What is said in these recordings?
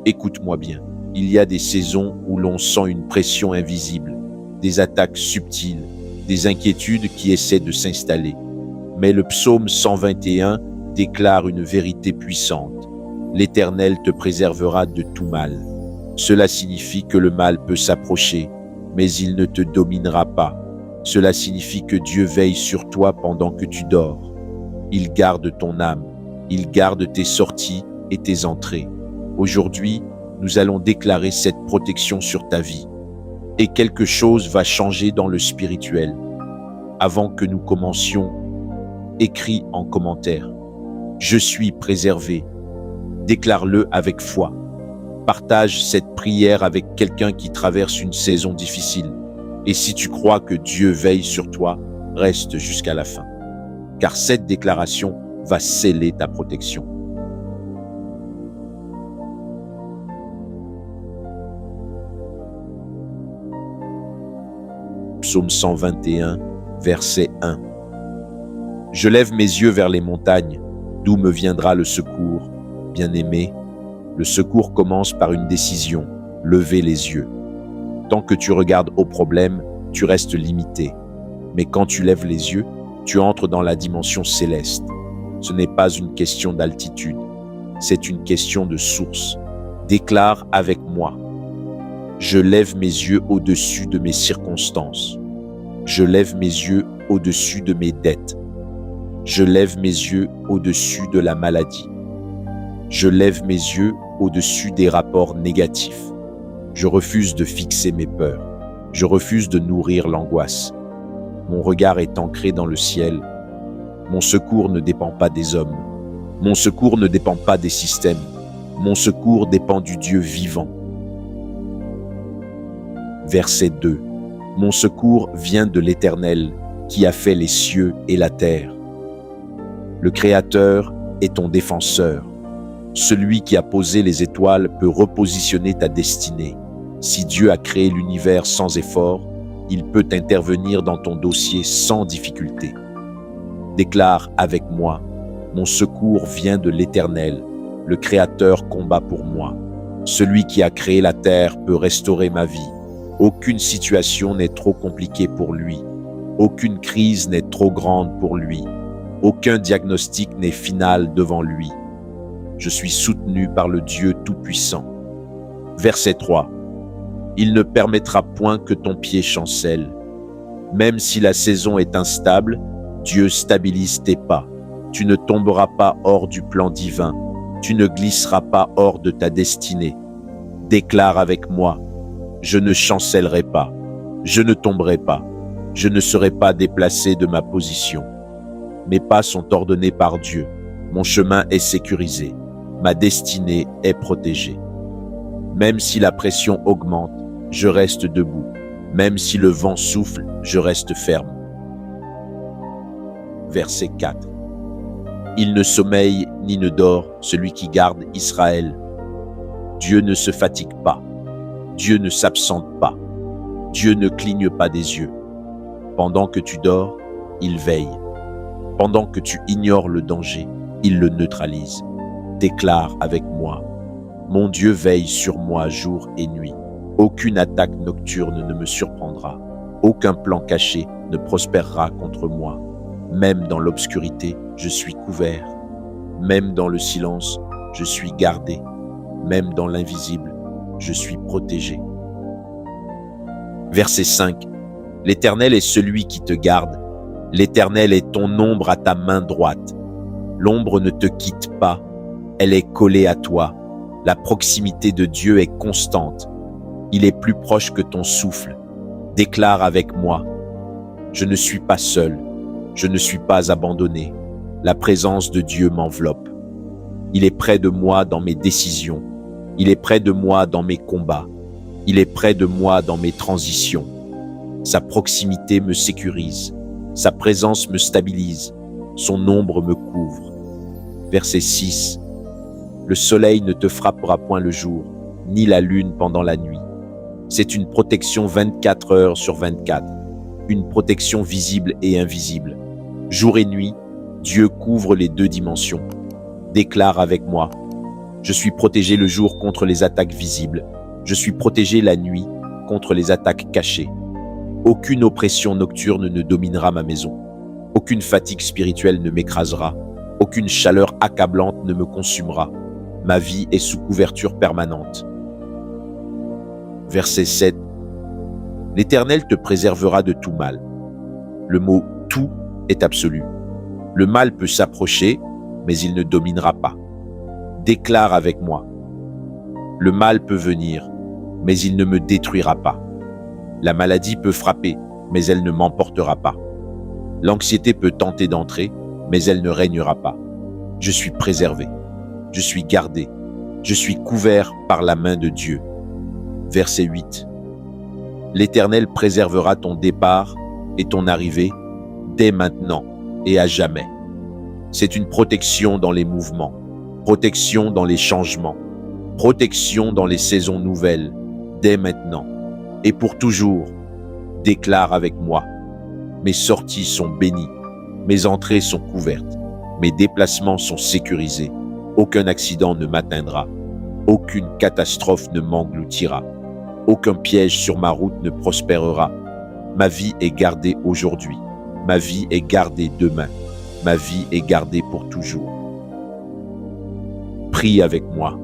Écoute-moi bien. Il y a des saisons où l'on sent une pression invisible, des attaques subtiles, des inquiétudes qui essaient de s'installer. Mais le psaume 121 déclare une vérité puissante. L'Éternel te préservera de tout mal. Cela signifie que le mal peut s'approcher, mais il ne te dominera pas. Cela signifie que Dieu veille sur toi pendant que tu dors. Il garde ton âme, il garde tes sorties et tes entrées. Aujourd'hui, nous allons déclarer cette protection sur ta vie. Et quelque chose va changer dans le spirituel. Avant que nous commencions, écris en commentaire. Je suis préservé. Déclare-le avec foi. Partage cette prière avec quelqu'un qui traverse une saison difficile. Et si tu crois que Dieu veille sur toi, reste jusqu'à la fin. Car cette déclaration va sceller ta protection. Psaume 121, verset 1. Je lève mes yeux vers les montagnes, d'où me viendra le secours. Bien-aimé, le secours commence par une décision, lever les yeux. Tant que tu regardes au problème, tu restes limité. Mais quand tu lèves les yeux, tu entres dans la dimension céleste. Ce n'est pas une question d'altitude, c'est une question de source. Déclare avec moi. Je lève mes yeux au-dessus de mes circonstances. Je lève mes yeux au-dessus de mes dettes. Je lève mes yeux au-dessus de la maladie. Je lève mes yeux au-dessus des rapports négatifs. Je refuse de fixer mes peurs. Je refuse de nourrir l'angoisse. Mon regard est ancré dans le ciel. Mon secours ne dépend pas des hommes. Mon secours ne dépend pas des systèmes. Mon secours dépend du Dieu vivant. Verset 2. Mon secours vient de l'Éternel, qui a fait les cieux et la terre. Le Créateur est ton défenseur. Celui qui a posé les étoiles peut repositionner ta destinée. Si Dieu a créé l'univers sans effort, il peut intervenir dans ton dossier sans difficulté. Déclare avec moi, mon secours vient de l'Éternel, le Créateur combat pour moi. Celui qui a créé la terre peut restaurer ma vie. Aucune situation n'est trop compliquée pour lui. Aucune crise n'est trop grande pour lui. Aucun diagnostic n'est final devant lui. Je suis soutenu par le Dieu Tout-Puissant. Verset 3. Il ne permettra point que ton pied chancelle. Même si la saison est instable, Dieu stabilise tes pas. Tu ne tomberas pas hors du plan divin. Tu ne glisseras pas hors de ta destinée. Déclare avec moi, je ne chancellerai pas. Je ne tomberai pas. Je ne serai pas déplacé de ma position. Mes pas sont ordonnés par Dieu. Mon chemin est sécurisé. Ma destinée est protégée. Même si la pression augmente, je reste debout. Même si le vent souffle, je reste ferme. Verset 4. Il ne sommeille ni ne dort celui qui garde Israël. Dieu ne se fatigue pas. Dieu ne s'absente pas. Dieu ne cligne pas des yeux. Pendant que tu dors, il veille. Pendant que tu ignores le danger, il le neutralise. Déclare avec moi, mon Dieu veille sur moi jour et nuit. Aucune attaque nocturne ne me surprendra. Aucun plan caché ne prospérera contre moi. Même dans l'obscurité, je suis couvert. Même dans le silence, je suis gardé. Même dans l'invisible, je suis protégé. Verset 5. L'Éternel est celui qui te garde. L'Éternel est ton ombre à ta main droite. L'ombre ne te quitte pas. Elle est collée à toi. La proximité de Dieu est constante. Il est plus proche que ton souffle. Déclare avec moi. Je ne suis pas seul. Je ne suis pas abandonné. La présence de Dieu m'enveloppe. Il est près de moi dans mes décisions. Il est près de moi dans mes combats. Il est près de moi dans mes transitions. Sa proximité me sécurise. Sa présence me stabilise. Son ombre me couvre. Verset 6. Le soleil ne te frappera point le jour, ni la lune pendant la nuit. C'est une protection 24 heures sur 24. Une protection visible et invisible. Jour et nuit, Dieu couvre les deux dimensions. Déclare avec moi. Je suis protégé le jour contre les attaques visibles. Je suis protégé la nuit contre les attaques cachées. Aucune oppression nocturne ne dominera ma maison. Aucune fatigue spirituelle ne m'écrasera. Aucune chaleur accablante ne me consumera. Ma vie est sous couverture permanente. Verset 7. L'Éternel te préservera de tout mal. Le mot « tout » est absolu. Le mal peut s'approcher, mais il ne dominera pas. Déclare avec moi. Le mal peut venir, mais il ne me détruira pas. La maladie peut frapper, mais elle ne m'emportera pas. L'anxiété peut tenter d'entrer, mais elle ne régnera pas. Je suis préservé. Je suis gardé. Je suis couvert par la main de Dieu. Verset 8. L'Éternel préservera ton départ et ton arrivée dès maintenant et à jamais. C'est une protection dans les mouvements, protection dans les changements, protection dans les saisons nouvelles, dès maintenant et pour toujours. Déclare avec moi. Mes sorties sont bénies, mes entrées sont couvertes, mes déplacements sont sécurisés. Aucun accident ne m'atteindra, aucune catastrophe ne m'engloutira, aucun piège sur ma route ne prospérera. Ma vie est gardée aujourd'hui, ma vie est gardée demain, ma vie est gardée pour toujours. Prie avec moi.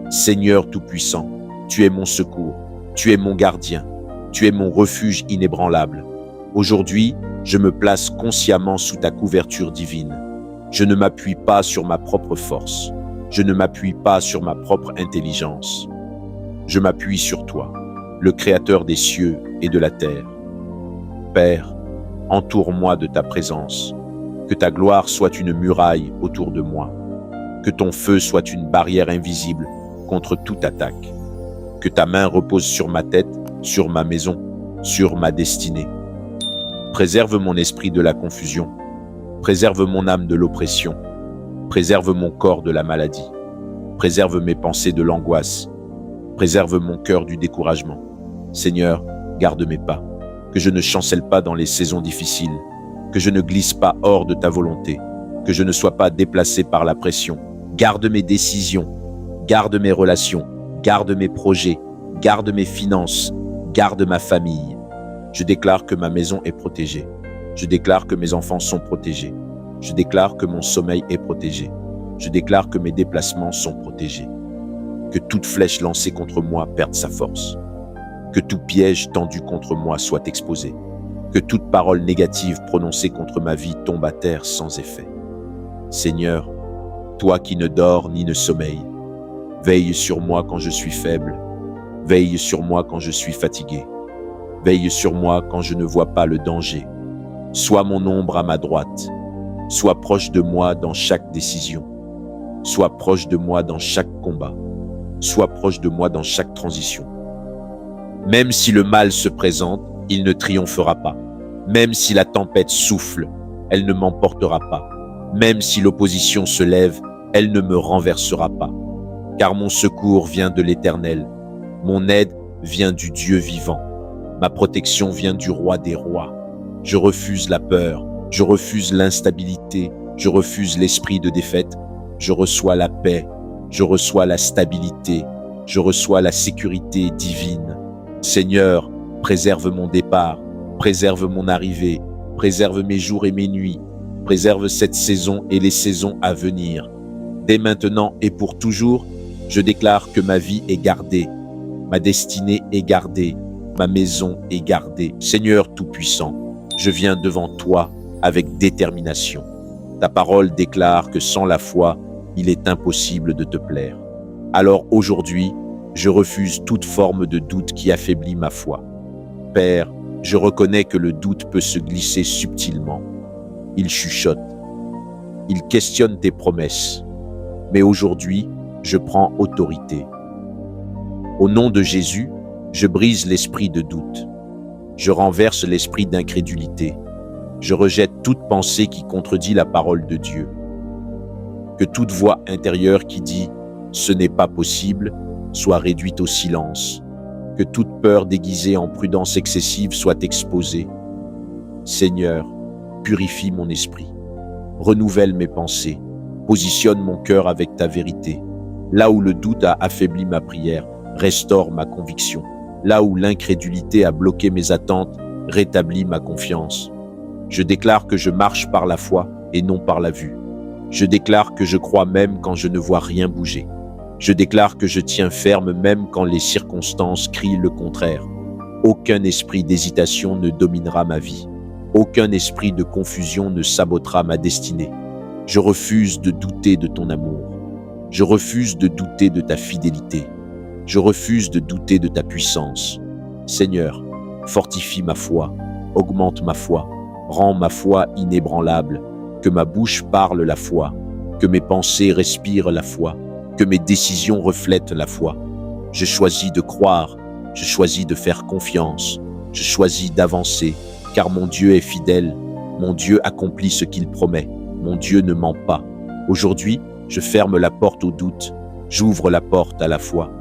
Seigneur Tout-Puissant, tu es mon secours, tu es mon gardien, tu es mon refuge inébranlable. Aujourd'hui, je me place consciemment sous ta couverture divine. Je ne m'appuie pas sur ma propre force. Je ne m'appuie pas sur ma propre intelligence. Je m'appuie sur toi, le Créateur des cieux et de la terre. Père, entoure-moi de ta présence. Que ta gloire soit une muraille autour de moi. Que ton feu soit une barrière invisible contre toute attaque. Que ta main repose sur ma tête, sur ma maison, sur ma destinée. Préserve mon esprit de la confusion. Préserve mon âme de l'oppression. Préserve mon corps de la maladie. Préserve mes pensées de l'angoisse. Préserve mon cœur du découragement. Seigneur, garde mes pas. Que je ne chancelle pas dans les saisons difficiles. Que je ne glisse pas hors de ta volonté. Que je ne sois pas déplacé par la pression. Garde mes décisions. Garde mes relations. Garde mes projets. Garde mes finances. Garde ma famille. Je déclare que ma maison est protégée. Je déclare que mes enfants sont protégés. Je déclare que mon sommeil est protégé. Je déclare que mes déplacements sont protégés. Que toute flèche lancée contre moi perde sa force. Que tout piège tendu contre moi soit exposé. Que toute parole négative prononcée contre ma vie tombe à terre sans effet. Seigneur, toi qui ne dors ni ne sommeilles, veille sur moi quand je suis faible. Veille sur moi quand je suis fatigué. Veille sur moi quand je ne vois pas le danger. Sois mon ombre à ma droite. Sois proche de moi dans chaque décision. Sois proche de moi dans chaque combat. Sois proche de moi dans chaque transition. Même si le mal se présente, il ne triomphera pas. Même si la tempête souffle, elle ne m'emportera pas. Même si l'opposition se lève, elle ne me renversera pas. Car mon secours vient de l'Éternel. Mon aide vient du Dieu vivant. Ma protection vient du Roi des rois. Je refuse la peur, je refuse l'instabilité, je refuse l'esprit de défaite. Je reçois la paix, je reçois la stabilité, je reçois la sécurité divine. Seigneur, préserve mon départ, préserve mon arrivée, préserve mes jours et mes nuits, préserve cette saison et les saisons à venir. Dès maintenant et pour toujours, je déclare que ma vie est gardée, ma destinée est gardée, ma maison est gardée. Seigneur Tout-Puissant, je viens devant toi avec détermination. Ta parole déclare que sans la foi, il est impossible de te plaire. Alors aujourd'hui, je refuse toute forme de doute qui affaiblit ma foi. Père, je reconnais que le doute peut se glisser subtilement. Il chuchote. Il questionne tes promesses. Mais aujourd'hui, je prends autorité. Au nom de Jésus, je brise l'esprit de doute. Je renverse l'esprit d'incrédulité. Je rejette toute pensée qui contredit la parole de Dieu. Que toute voix intérieure qui dit « ce n'est pas possible » soit réduite au silence. Que toute peur déguisée en prudence excessive soit exposée. Seigneur, purifie mon esprit. Renouvelle mes pensées. Positionne mon cœur avec ta vérité. Là où le doute a affaibli ma prière, restaure ma conviction. Là où l'incrédulité a bloqué mes attentes, rétablis ma confiance. Je déclare que je marche par la foi et non par la vue. Je déclare que je crois même quand je ne vois rien bouger. Je déclare que je tiens ferme même quand les circonstances crient le contraire. Aucun esprit d'hésitation ne dominera ma vie. Aucun esprit de confusion ne sabotera ma destinée. Je refuse de douter de ton amour. Je refuse de douter de ta fidélité. Je refuse de douter de ta puissance. Seigneur, fortifie ma foi, augmente ma foi, rends ma foi inébranlable, que ma bouche parle la foi, que mes pensées respirent la foi, que mes décisions reflètent la foi. Je choisis de croire, je choisis de faire confiance, je choisis d'avancer, car mon Dieu est fidèle, mon Dieu accomplit ce qu'il promet, mon Dieu ne ment pas. Aujourd'hui, je ferme la porte au doute, j'ouvre la porte à la foi.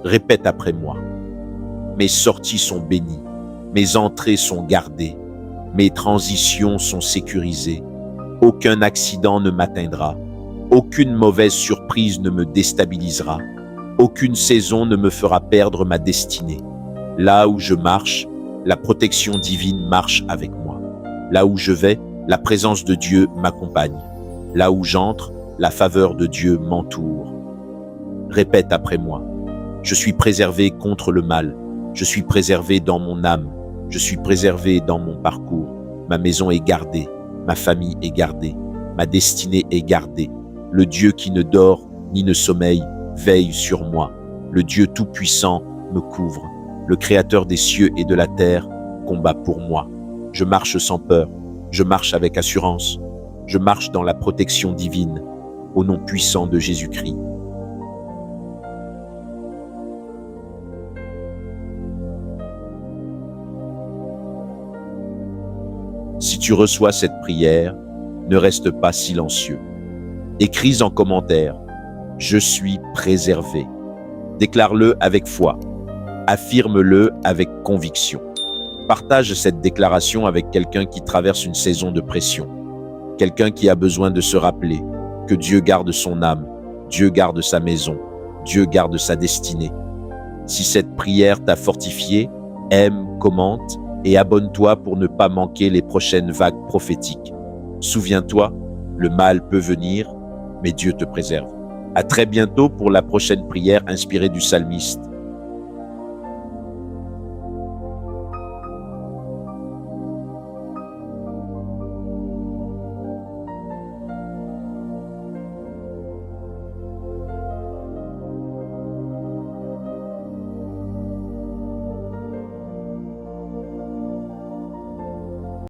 Répète après moi. Mes sorties sont bénies, mes entrées sont gardées, mes transitions sont sécurisées. Aucun accident ne m'atteindra, aucune mauvaise surprise ne me déstabilisera, aucune saison ne me fera perdre ma destinée. Là où je marche, la protection divine marche avec moi. Là où je vais, la présence de Dieu m'accompagne. Là où j'entre, la faveur de Dieu m'entoure. Répète après moi. Je suis préservé contre le mal. Je suis préservé dans mon âme. Je suis préservé dans mon parcours. Ma maison est gardée. Ma famille est gardée. Ma destinée est gardée. Le Dieu qui ne dort ni ne sommeille veille sur moi. Le Dieu tout-puissant me couvre. Le Créateur des cieux et de la terre combat pour moi. Je marche sans peur. Je marche avec assurance. Je marche dans la protection divine. Au nom puissant de Jésus-Christ. Si tu reçois cette prière, ne reste pas silencieux. Écris en commentaire « Je suis préservé ». Déclare-le avec foi. Affirme-le avec conviction. Partage cette déclaration avec quelqu'un qui traverse une saison de pression. Quelqu'un qui a besoin de se rappeler que Dieu garde son âme, Dieu garde sa maison, Dieu garde sa destinée. Si cette prière t'a fortifié, aime, commente et abonne-toi pour ne pas manquer les prochaines vagues prophétiques. Souviens-toi, le mal peut venir, mais Dieu te préserve. À très bientôt pour la prochaine prière inspirée du psalmiste.